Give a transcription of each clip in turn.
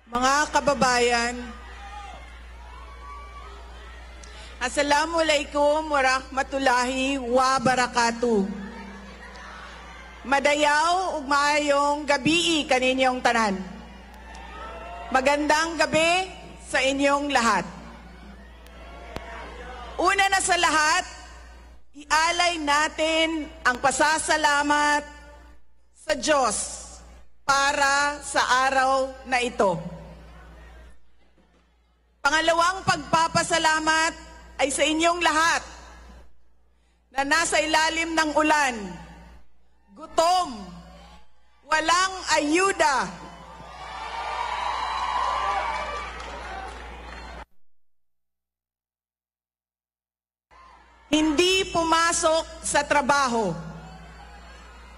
Mga kababayan, Assalamualaikum warahmatullahi wabarakatuh. Madayaw ug maayong gabi kaninyong tanan. Magandang gabi sa inyong lahat. Una na sa lahat, ialay natin ang pasasalamat sa Diyos para sa araw na ito. Pangalawang pagpapasalamat ay sa inyong lahat na nasa ilalim ng ulan, gutom, walang ayuda, hindi pumasok sa trabaho.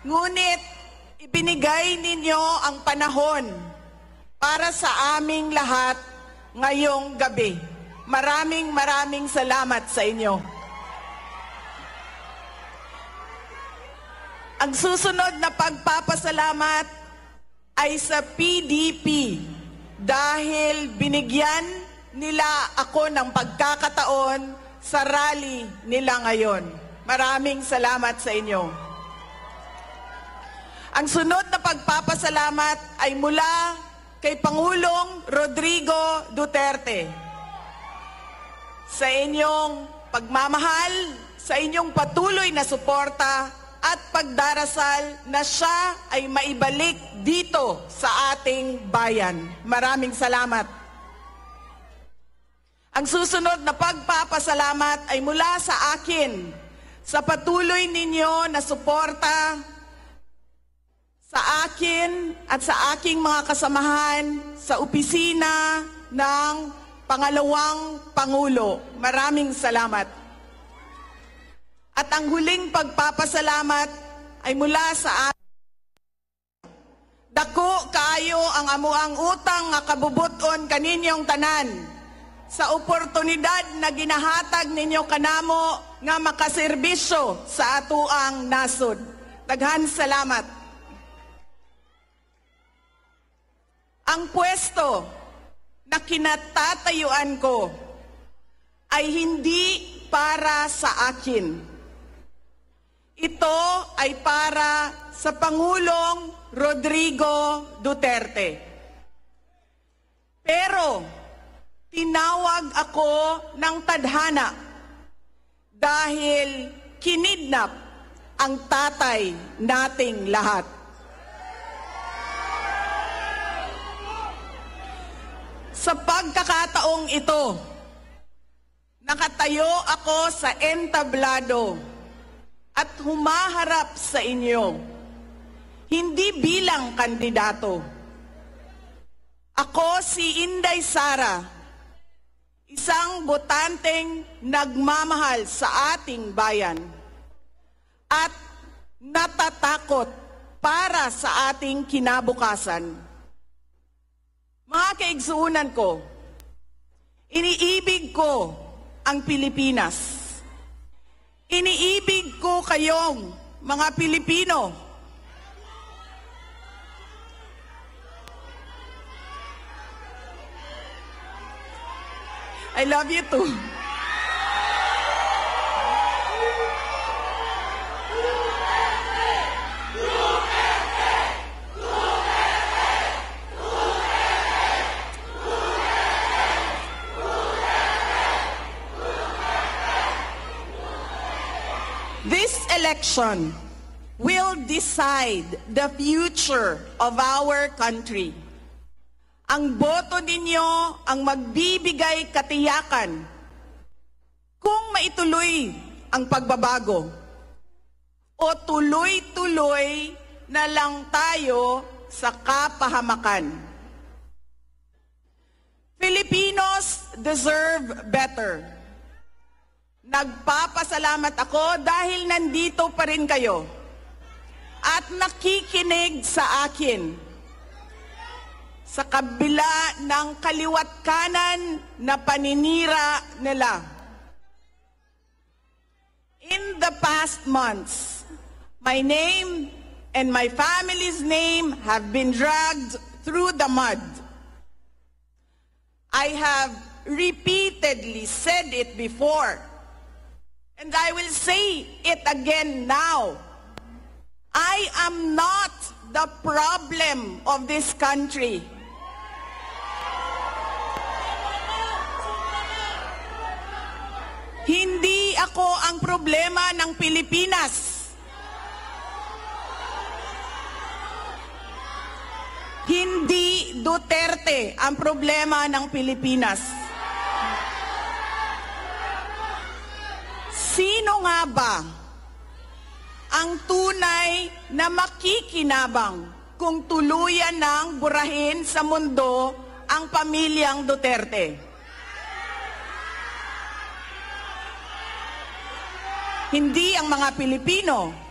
Ngunit ibinigay ninyo ang panahon para sa aming lahat ngayong gabi. Maraming salamat sa inyo. Ang susunod na pagpapasalamat ay sa PDP dahil binigyan nila ako ng pagkakataon sa rally nila ngayon. Maraming salamat sa inyo. Ang sunod na pagpapasalamat ay mula kay Pangulong Rodrigo Duterte. Sa inyong pagmamahal, sa inyong patuloy na suporta at pagdarasal na siya ay maibalik dito sa ating bayan. Maraming salamat. Ang susunod na pagpapasalamat ay mula sa akin, sa patuloy ninyo na suporta sa akin at sa aking mga kasamahan sa opisina ng Pangalawang Pangulo. Maraming salamat. At ang huling pagpapasalamat ay mula sa akin. Dako kaayo ang amuang utang nga kabubuton kaninyong tanan sa oportunidad na ginahatag ninyo kanamo nga makaserbisyo sa atuang nasod. Daghan salamat. Ang pwesto na kinatatayuan ko ay hindi para sa akin. Ito ay para sa Pangulong Rodrigo Duterte. Pero tinawag ako ng tadhana dahil kinidnap ang tatay nating lahat. Sa pagkakataong ito, nakatayo ako sa entablado at humaharap sa inyo, hindi bilang kandidato. Ako si Inday Sara, isang botanteng nagmamahal sa ating bayan at natatakot para sa ating kinabukasan. Mga kaigsuunan ko, iniibig ko ang Pilipinas. Iniibig ko kayong mga Pilipino. I love you too. This election will decide the future of our country. Ang boto ninyo ang magbibigay katiyakan kung maituloy ang pagbabago o tuloy-tuloy na lang tayo sa kapahamakan. Filipinos deserve better. Nagpapasalamat ako dahil nandito pa rin kayo at nakikinig sa akin sa kabila ng kaliwat kanan na paninira nila. In the past months, my name and my family's name have been dragged through the mud. I have repeatedly said it before, and I will say it again now. I am not the problem of this country. Hindi ako ang problema ng Pilipinas. Hindi Duterte ang problema ng Pilipinas. Sino nga ba ang tunay na makikinabang kung tuluyan ng burahin sa mundo ang pamilyang Duterte? Hindi ang mga Pilipino.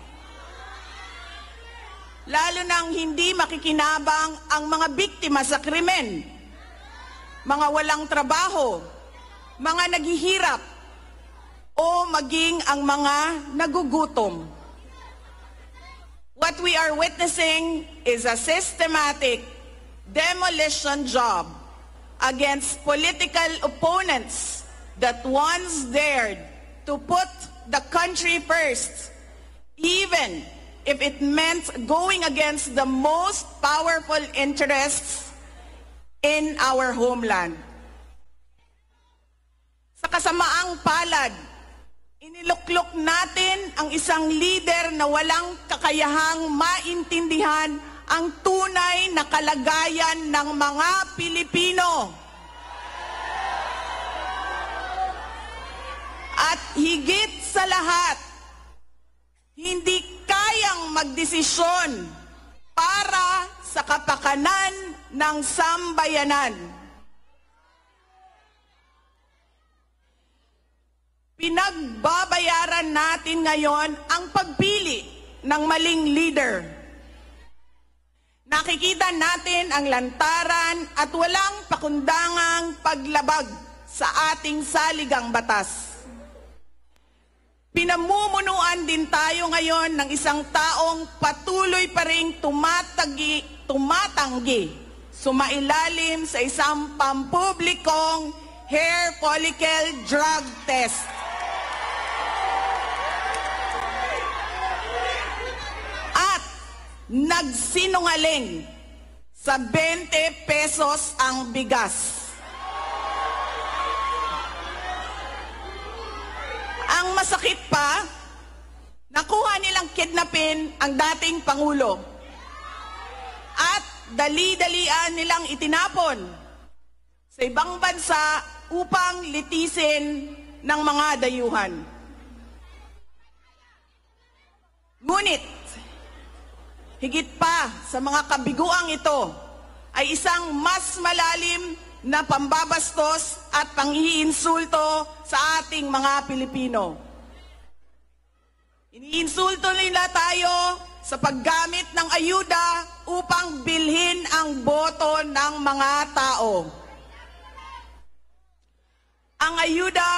Lalo nang hindi makikinabang ang mga biktima sa krimen, mga walang trabaho, mga naghihirap, o maging ang mga nagugutom. What we are witnessing is a systematic demolition job against political opponents that once dared to put the country first, even if it meant going against the most powerful interests in our homeland. Sa kasamaang palad, iniluklok natin ang isang leader na walang kakayahang maintindihan ang tunay na kalagayan ng mga Pilipino. At higit sa lahat, hindi kayang magdesisyon para sa kapakanan ng sambayanan. Pinagbabayaran natin ngayon ang pagpili ng maling leader. Nakikita natin ang lantaran at walang pakundangang paglabag sa ating saligang batas. Pinamumunuan din tayo ngayon ng isang taong patuloy pa ring tumatanggi, sumailalim sa isang pampublikong hair follicle drug test. At nagsinungaling sa 20 pesos ang bigas. Ang masakit pa, nakuha nilang kidnapin ang dating Pangulo at dali-dalian nilang itinapon sa ibang bansa upang litisin ng mga dayuhan. Ngunit, higit pa sa mga kabiguang ito ay isang mas malalim na pambabastos at panghiinsulto sa ating mga Pilipino. Iniinsulto nila tayo sa paggamit ng ayuda upang bilhin ang boto ng mga tao. Ang ayuda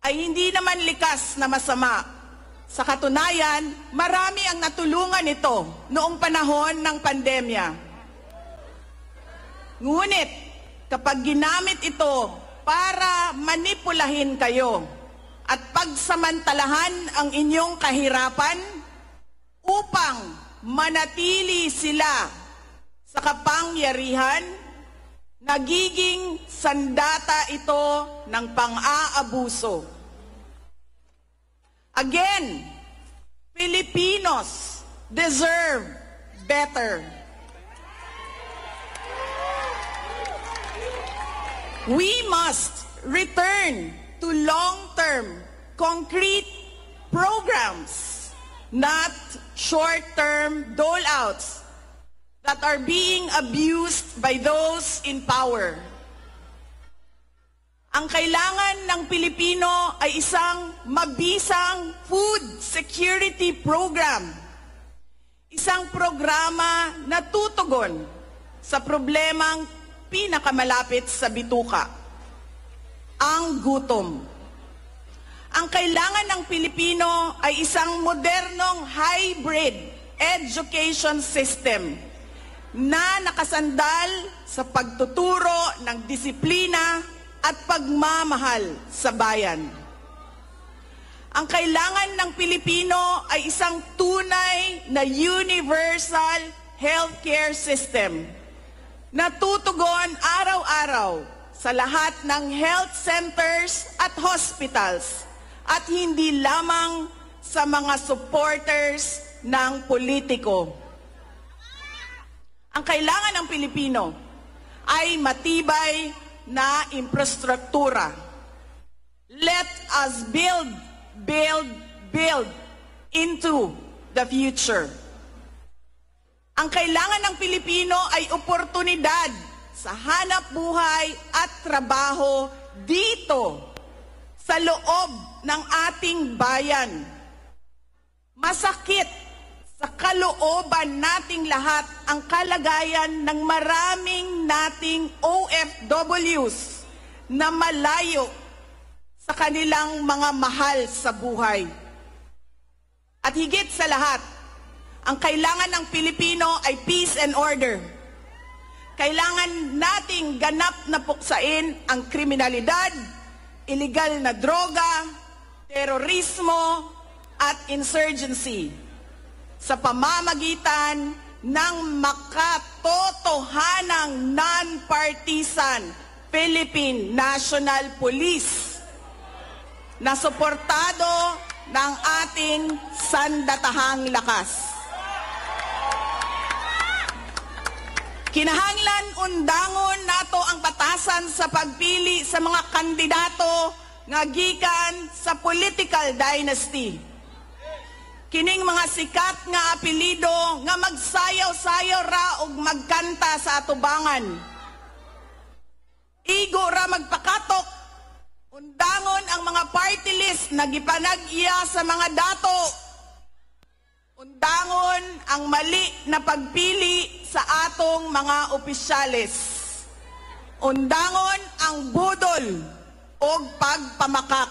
ay hindi naman likas na masama. Sa katunayan, marami ang natulungan ito noong panahon ng pandemya. Ngunit, kapag ginamit ito para manipulahin kayo at pagsamantalahan ang inyong kahirapan upang manatili sila sa kapangyarihan, nagiging sandata ito ng pang-aabuso. Again, Filipinos deserve better. We must return to long-term, concrete programs, not short-term dole-outs that are being abused by those in power. Ang kailangan ng Pilipino ay isang mabisang food security program. Isang programa na tutugon sa problemang pinakamalapit sa bituka, ang gutom. Ang kailangan ng Pilipino ay isang modernong hybrid education system na nakasandal sa pagtuturo ng disiplina at pagmamahal sa bayan. Ang kailangan ng Pilipino ay isang tunay na universal healthcare system na tutugon araw-araw sa lahat ng health centers at hospitals at hindi lamang sa mga supporters ng politiko. Ang kailangan ng Pilipino ay matibay na infrastruktura. Let us build into the future. Ang kailangan ng Pilipino ay oportunidad sa hanap buhay at trabaho dito sa loob ng ating bayan. Masakit sa kalooban nating lahat ang kalagayan ng maraming nating OFWs na malayo sa kanilang mga mahal sa buhay. At higit sa lahat, ang kailangan ng Pilipino ay peace and order. Kailangan nating ganap na puksain ang kriminalidad, illegal na droga, terorismo at insurgency sa pamamagitan ng makatotohanang non-partisan Philippine National Police na suportado ng ating sandatahang lakas. Kinahanglan undangon nato ang batasan sa pagpili sa mga kandidato nga gikan sa political dynasty. Kining mga sikat nga apelido nga magsayaw-sayaw ra og magkanta sa atubangan. Igo ra magpakatok. Undangon ang mga party list na gipanag-iya sa mga dato. Undangon ang mali na pagpili sa atong mga opisyales. Undangon ang budol o pagpamakak.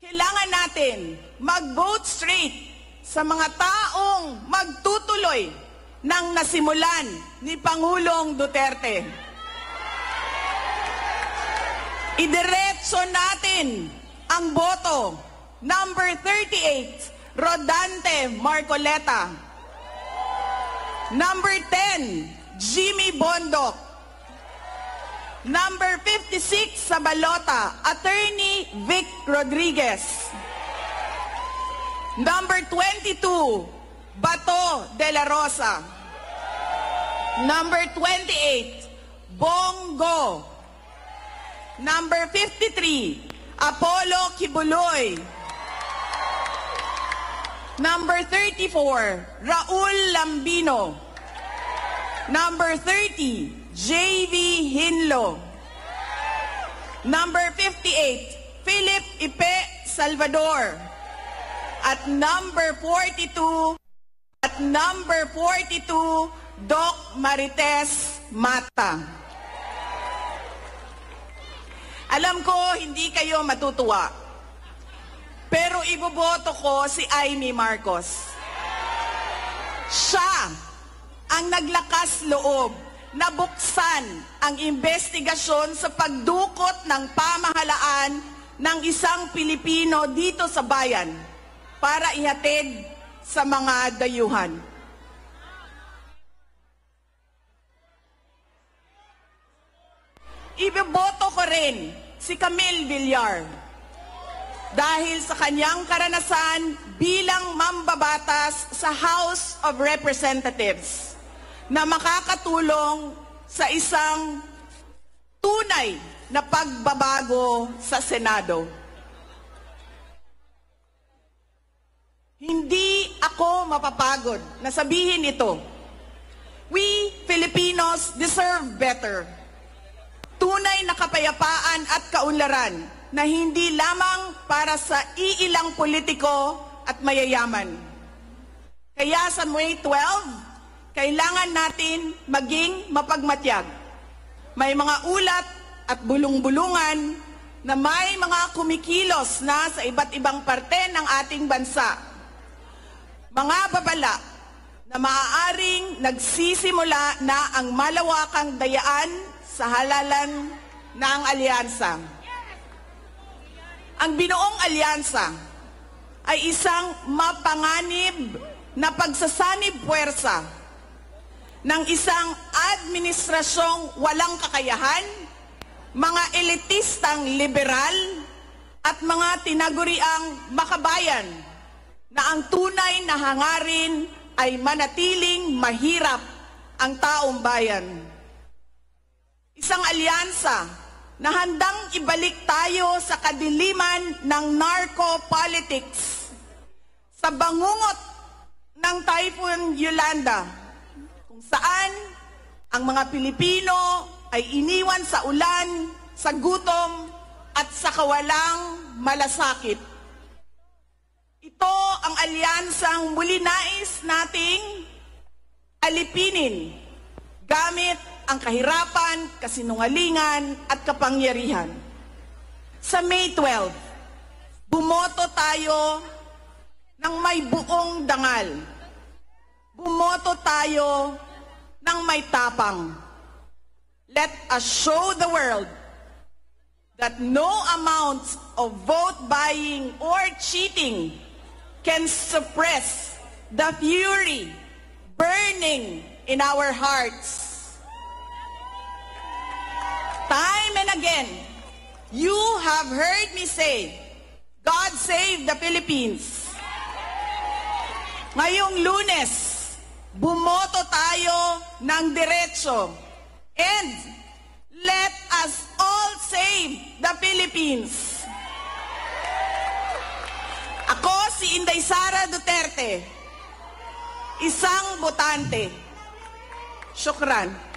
Kailangan natin mag-vote straight sa mga taong magtutuloy ng nasimulan ni Pangulong Duterte. Idiretso natin ang boto. Number 38, Rodante Marcoleta. Number 10, Jimmy Bondoc. Number 56 sa balota, Attorney Vic Rodriguez. Number 22, Bato de la Rosa. Number 28, Bongo. Number 53, Apollo Kibuloy. Number 34, Raul Lambino. Number 30, J.V. Hinlo. Number 58, Philip Ipe Salvador. At number 42, Doc Marites Mata. Alam ko hindi kayo matutuwa, pero iboboto ko si Amy Marcos. Siya ang naglakas loob na buksan ang investigasyon sa pagdukot ng pamahalaan ng isang Pilipino dito sa bayan para ihatid sa mga dayuhan. Iboboto ko rin si Camille Villar dahil sa kanyang karanasan bilang mambabatas sa House of Representatives na makakatulong sa isang tunay na pagbabago sa Senado. Hindi ako mapapagod na sabihin ito. We Filipinos deserve better. Tunay na kapayapaan at kaunlaran na hindi lamang para sa iilang politiko at mayayaman. Kaya sa May 12, kailangan natin maging mapagmatyag. May mga ulat at bulong-bulungan na may mga kumikilos na sa iba't ibang parte ng ating bansa. Mga babala na maaaring nagsisimula na ang malawakang dayaan sa halalan ng alyansa. Ang binuong alyansa ay isang mapanganib na pagsasanib puwersa ng isang administrasyong walang kakayahan, mga elitistang liberal, at mga tinaguriang makabayan na ang tunay na hangarin ay manatiling mahirap ang taong bayan. Isang alyansa na handang ibalik tayo sa kadiliman ng narco-politics, sa bangungot ng Typhoon Yolanda, kung saan ang mga Pilipino ay iniwan sa ulan, sa gutom, at sa kawalang malasakit. Ito ang alyansang muli nais nating alipinin gamit ang kahirapan, kasinungalingan at kapangyarihan. Sa May 12, bumoto tayo ng may buong dangal. Bumoto tayo ng may tapang. Let us show the world that no amount of vote buying or cheating can suppress the fury burning in our hearts. Time and again, you have heard me say, God save the Philippines. Ngayong Lunes, bumoto tayo ng diretso, and let us all save the Philippines. Ako si Inday Sara Duterte, isang botante. Syukran.